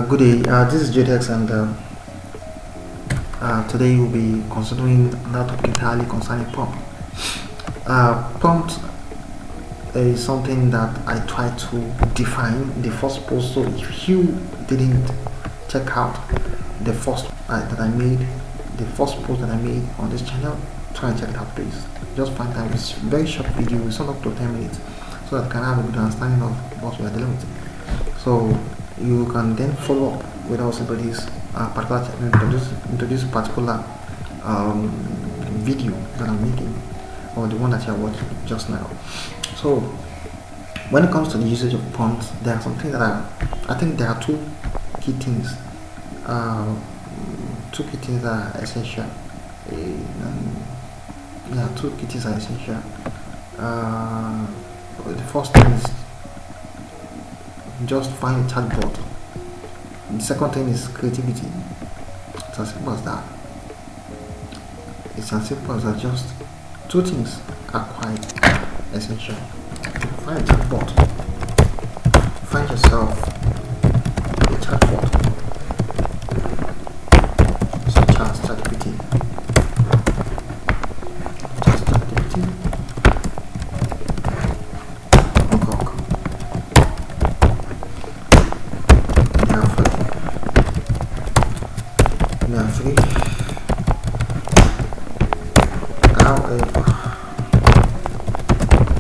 Good day. This is JDX, and today we'll be considering another topic entirely concerning prompt. Prompt is something that I try to define in the first post. So if you didn't check out the first that I made, the first post that I made on this channel, try and check it out, please. Just find time. It's a very short video. It's not up to 10 minutes, so that you can have a good understanding of what we are dealing with. So you can then follow up with us into this this particular video that I'm making, or the one that you are watching just now. So when it comes to the usage of prompts, there are some things that I think there are two key things that are essential. Two key things are essential. The first thing is just find a chatbot. The second thing is creativity. It's as simple as that. It's as simple as that. Just two things are quite essential. Find a chatbot. Find yourself a chatbot. Such as ChatGPT. They are free. However,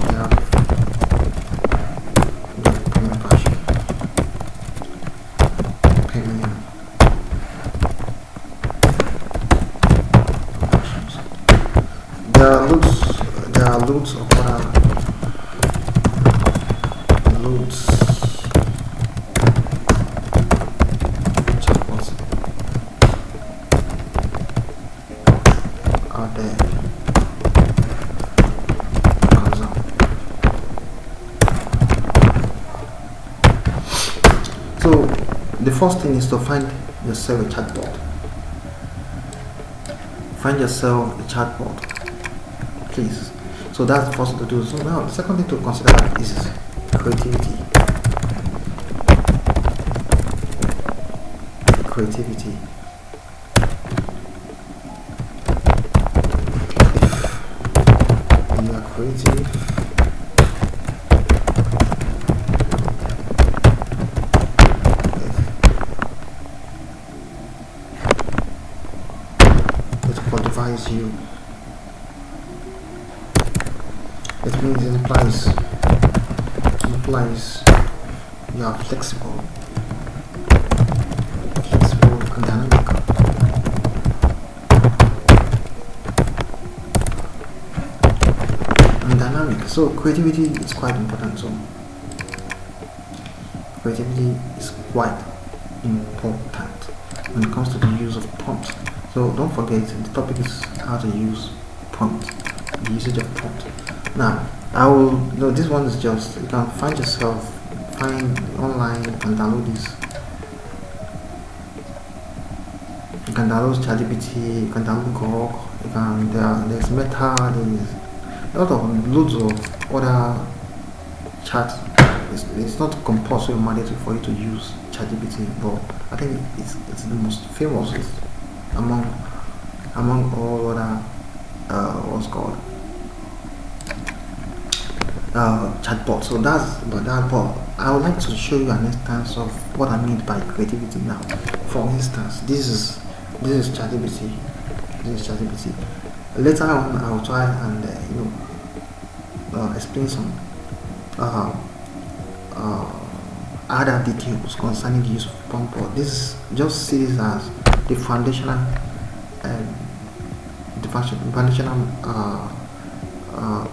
they have the premium version. Premium versions. There are loads of other chatbots out there. So the first thing is to find yourself a chatbot. Find yourself a chatbot, please. So that's the first thing to do. So now the second thing to consider is creativity. Creativity. If you are creative, it qualifies you. It means it implies you are flexible and dynamic. So creativity is quite important. So creativity is quite important when it comes to the use of prompts. So don't forget, the topic is how to use prompt, the usage of prompt. Now this one is just, you can find online, you can download this. You can download ChatGPT, you can download Grok, there's Meta, there's loads of other chats. It's not compulsory or mandatory for you to use ChatGPT, but I think it's the most famous among all other chatbot. So but I would like to show you an instance of what I mean by creativity now. For instance, this is ChatGPT. Later on, I'll try and explain some other details concerning the use of prompt. This just see this as the foundational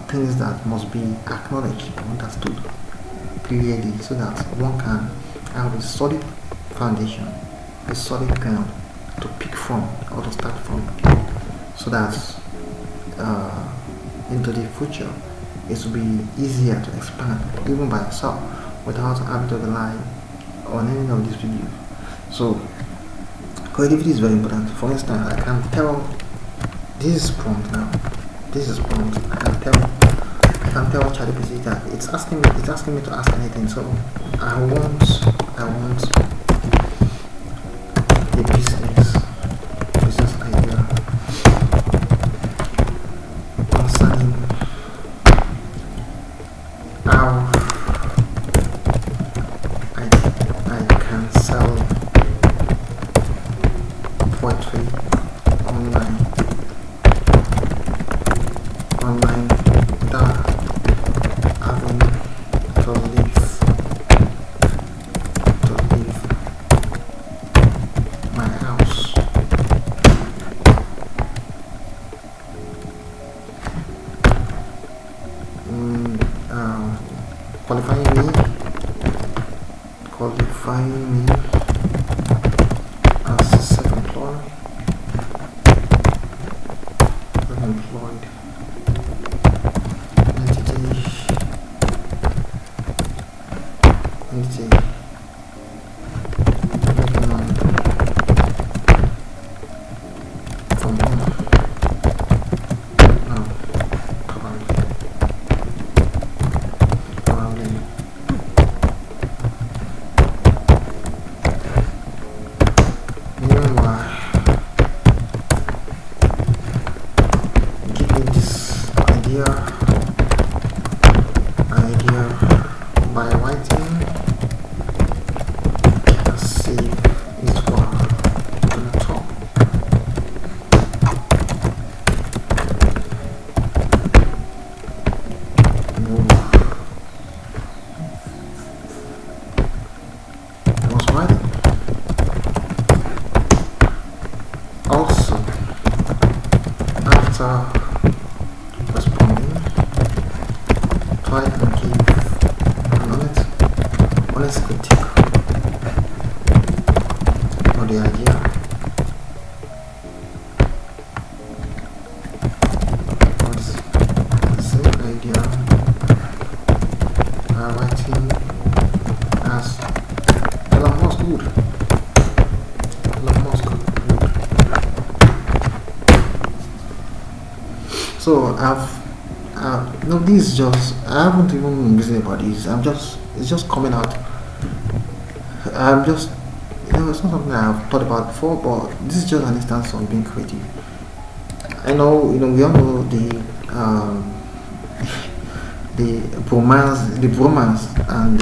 things that must be acknowledged and understood clearly, so that one can have a solid foundation, a solid ground to pick from or to start from, so that into the future it will be easier to expand even by yourself without having to rely on any of these videos. So creativity is very important. For instance, I can tell this is prompt now. This is prompt. I can tell ChatGPT that it's asking me to ask anything. So I want a business idea concerning how I can sell poetry online without having to leave my house. Mm, uh, qualifying me as a self-employed entity making money from home. No, probably. Meanwhile, give me this idea by writing and see it work on the top. I was writing. Also, after responding, try and give an honest critique of the idea. What's the same idea writing as Elon Musk would. So no, this is just, I haven't even listened about this. It's just coming out. I'm just, it's not something I've thought about before, but this is just an instance of being creative. I know, we all know the bromance and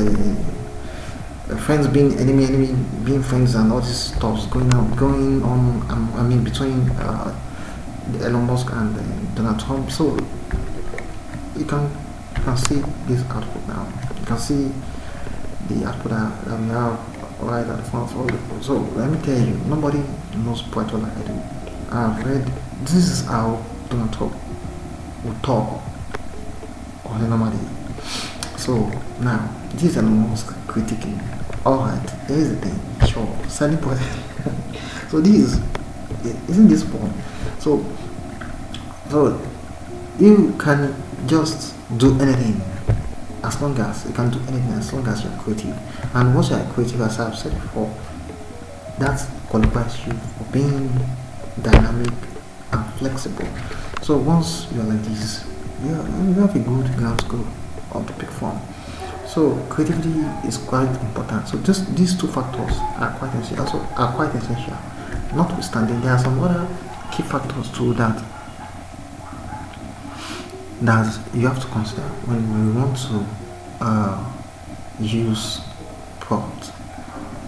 the friends being enemy being friends and all this stuff going on between Elon Musk and Donald Trump. So you can see this output now. You can see the output that we have right at the front of all the people. So let me tell you, nobody knows poetry like I do. I've read, this is how Donald Trump would talk on a normal day. So now, this is Elon Musk critiquing. Alright, here's the thing. Sure, selling poetry. So isn't this fun? So you can just do anything as long as you can do anything as long as you're creative. And once you're creative, as I've said before, that qualifies you for being dynamic and flexible. So once you're like this, you have a good ground to go on to pick from. So creativity is quite important. So just these two factors are quite essential. Notwithstanding, there are some other key factors too that you have to consider when we want to use prompt.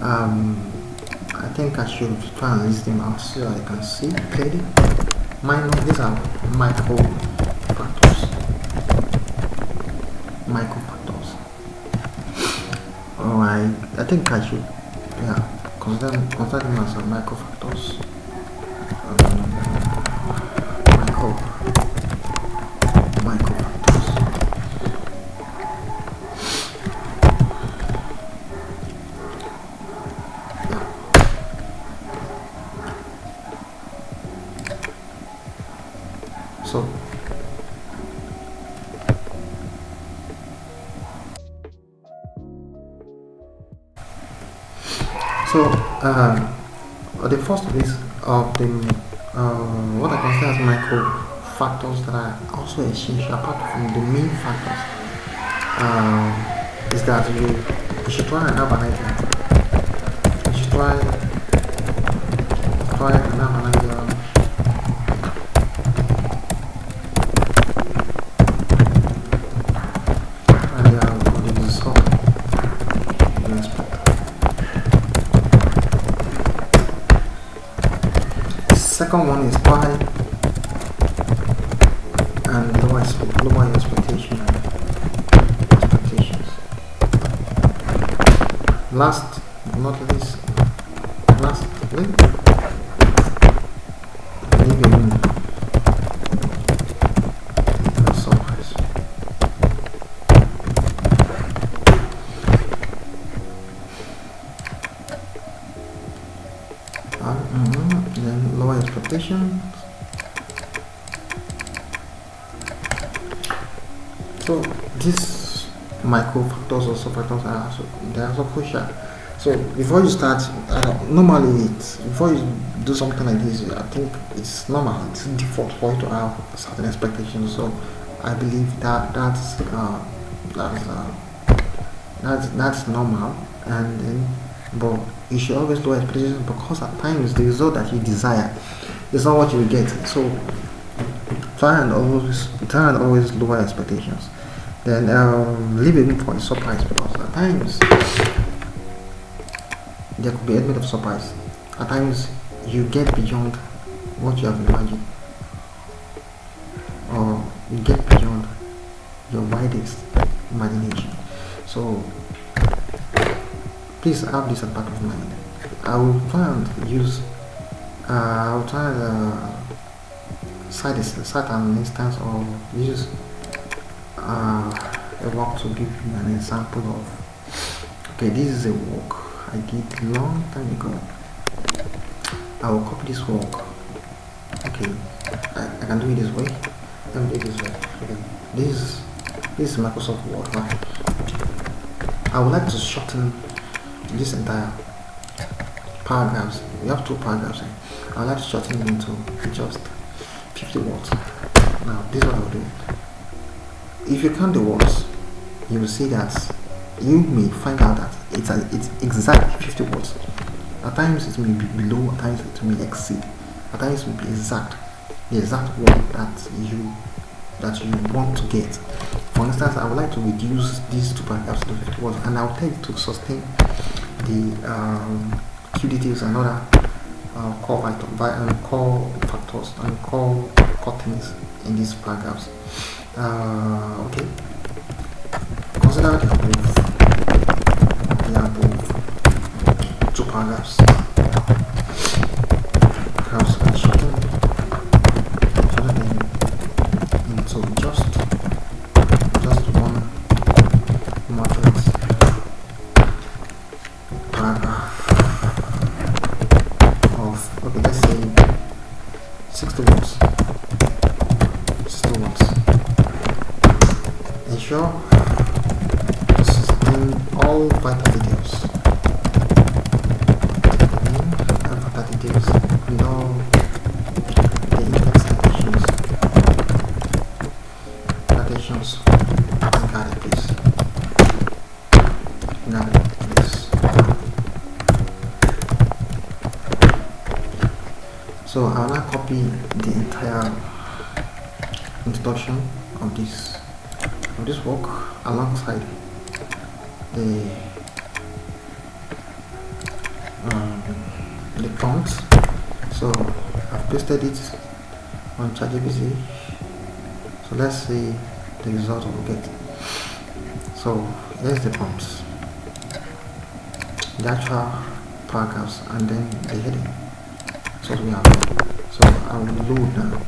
I think I should try and list them out so I can see clearly. These are micro factors. I think I should consider them as micro factors. Micro factors. So the first of these what I consider as micro factors that are also essential apart from the main factors is that you should try and have an idea. You should try file and now manager. Second one is pi and lower expectations. Last but not least, lastly, leaving the surprise. Then lower expectations. So these micro factors or sub-factors are also crucial. So before you start, normally before you do something like this, I think it's normal, it's default for you to have certain expectations. So I believe that's normal, and then but you should always lower expectations, because at times the result that you desire is not what you will get. So try and always lower expectations. Then leave it for a surprise, because at times there could be an element of surprise. At times you get beyond what you have imagined, or you get beyond your widest imagination. So please have this at the back of mind. I will try and cite an instance, or use a work to give you an example of. Okay, this is a work I did a long time ago. I will copy this work. Okay, I can do it this way. Let me do it this way. Okay, this is Microsoft Word, right? I would like to shorten this entire paragraphs. We have 2 paragraphs here. I would like to shorten it into just 50 words. Now, this is what I will do. If you count the words, you will see that you may find out that it's exact 50 words. At times it may be below, at times it may exceed, at times it may be the exact word that you want to get. For instance, I would like to reduce these 2 paragraphs to 50 words, and I'll tell you to sustain the key details and other core factors and core things in these paragraphs. Okay. Consider the above 2 paragraphs. Perhaps shorten them into just one matrix paragraph of, okay, let's say 60 words. Ensure to sustain all vital details. And vital details below the index citations guarded place. So I'll now copy the entire introduction of this work alongside the prompts. So I've pasted it on ChatGPT. So let's see the result we'll get. So here's the prompts, the actual paragraphs, and then the heading. So we have. So I will load now.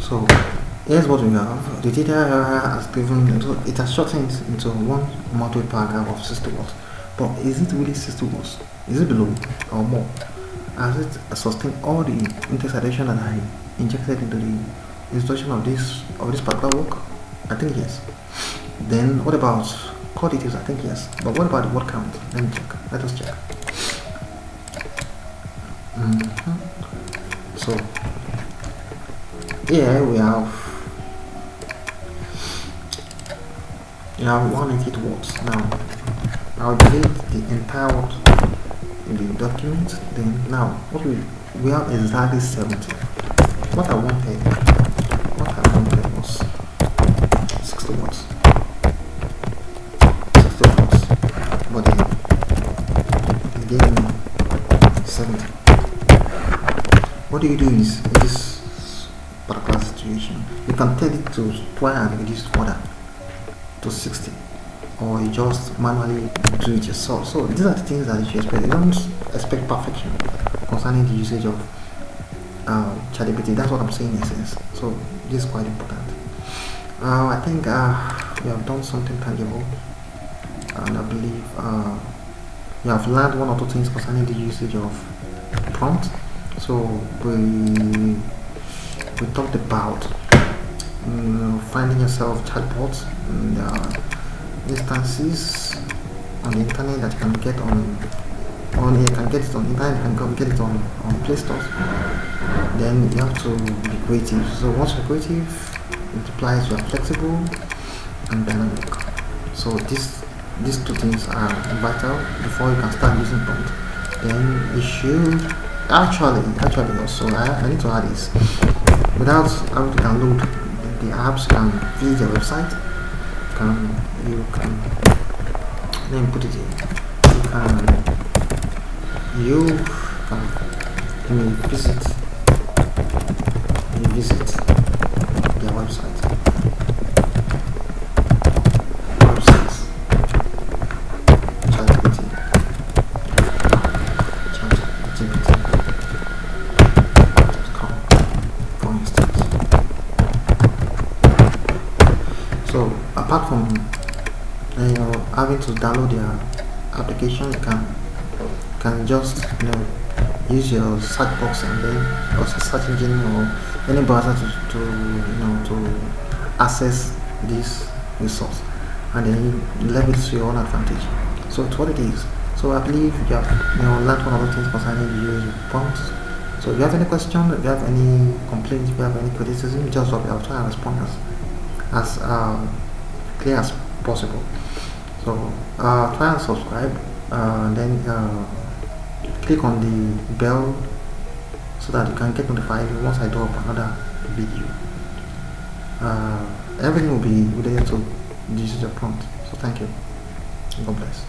So here's what we have. The data has given, it has shortened into one moderate paragraph of 60 words. But is it really 60 words? Is it below or more? Has it sustained all the index citation that I injected into the introduction of this particular work? I think yes. Then what about core details? I think yes. But what about the word count? Let me check. Let us check. So here we have 188 words. Now I'll delete the entire in the document. Then now what we have exactly 70. What I wanted was 60 watts. 60 watts. But it gave me 70. What do you do is in this particular situation, you can tell it to try and reduce further to 60, or you just manually do it yourself. So these are the things that you should expect. You don't expect perfection concerning the usage of ChatGPT. That's what I'm saying in a sense. So this is quite important. I think we have done something tangible, and I believe you have learned one or two things concerning the usage of prompt. So we talked about finding yourself chatbots and instances on the internet that you can get you can get it on internet, you can get it on Play Store. Then you have to be creative. So once you're creative, it implies you are flexible and dynamic. So these two things are vital before you can start using prompt. Then you should actually also I need to add this. Without having to download the apps, you can visit their website. You can let me put it here. You can visit their website. So apart from having to download their application, you can just use your search box and then also search engine or any browser to access this resource, and then leverage to your own advantage. So it's what it is. So I believe you have learned one of the things concerning the use of prompts. So if you have any question, if you have any complaints, if you have any criticism, just drop it. I'll try and respond as clear as possible. So try and subscribe, then click on the bell so that you can get notified once I do up another video. Everything will be related to the usage of prompt. So thank you. God bless.